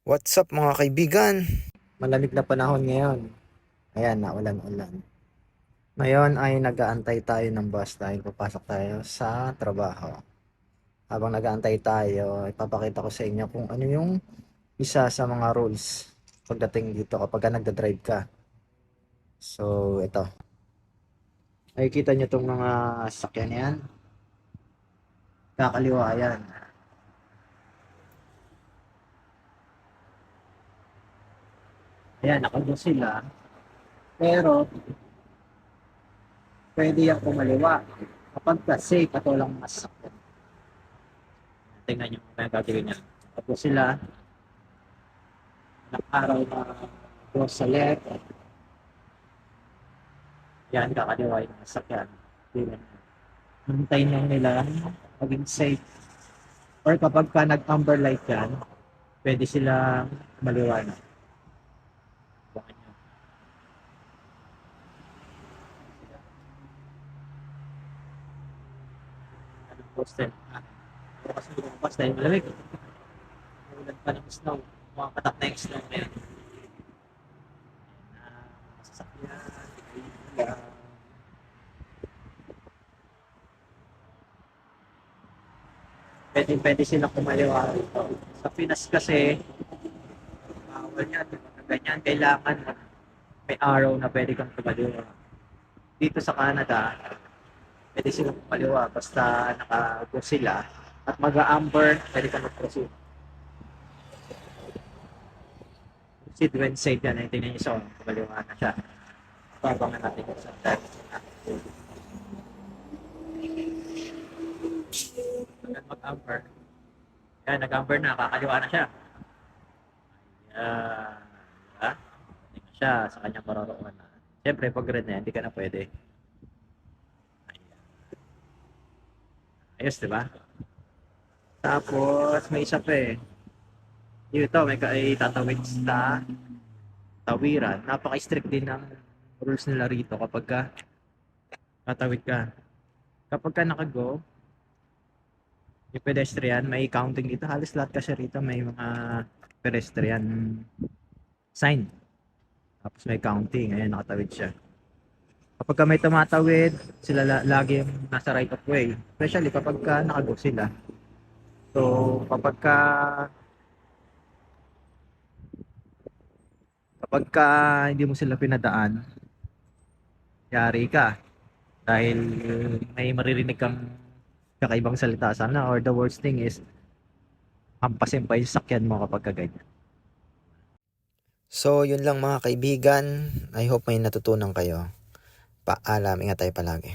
What's up mga kaibigan? Malamig na panahon ngayon. Ayan, naulan-ulan. Ngayon ay nag-aantay tayo ng bus dahil papasok tayo sa trabaho. Habang nag-aantay tayo, ipapakita ko sa inyo kung ano yung isa sa mga rules pagdating dito kapag nagda-drive ka. So, ito. Nakikita nyo itong mga sakyan yan. Kakaliwa yan. Ayan, nakago sila. Pero, pwede yung kumaliwa. Kapag kasi, katulang mga sakyan. Tingnan nyo kung ano gagawin niya. Tapos sila, araw na go sa left. Yan, kakaliwa yung sasakyan. Hintayin lang nila maging safe. Or kapag ka nag-amber light yan, pwede sila maliwanag. Baka nyo. Anong poster? Kasi lumabas dahil malamig. Ulan pa ng snow. Mga katak na yung snow ngayon. Sasakyan. Pwede silang kumaliwa rito. Sa Pinas kasi, bawal yan. Ganyan, kailangan may araw na pwede kang kumaliwa. Dito sa Canada, pwede silang kumaliwa basta nakago sila at mag-amber, pwede kang mag-proceed. Proceed when safe yan. Tingnan nyo sa kumaliwa na siya. Babangan natin yung sa time. Mag-amber. Yan, nag-amber na. Kakaliwa na siya. Ayan. Diba? Tingnan siya sa kanyang paroroonan. Siyempre, pag red na yan, hindi ka na pwede. Ayan. Ayos, diba? Tapos, may isa pa eh. Dito, may tatawid sa tawiran. Napaka-strict din ng rules nila rito kapag ka tatawid ka. Kapag ka nakago, yung pedestrian, may counting dito. Halos lahat kasi rito may mga pedestrian sign. Tapos may counting. Ayan, nakatawid siya. Kapag ka may tumatawid, sila lagi yung nasa right of way. Especially kapag ka nakago sila. So, kapag ka hindi mo sila pinadaan, yari ka. Dahil may maririnig kang kakaibang salita sana, or the worst thing is hampasin pa yung sakyan mo kapag kaganyan. So yun lang mga kaibigan. I hope may natutunan kayo. Paalam, ingat tayo palagi.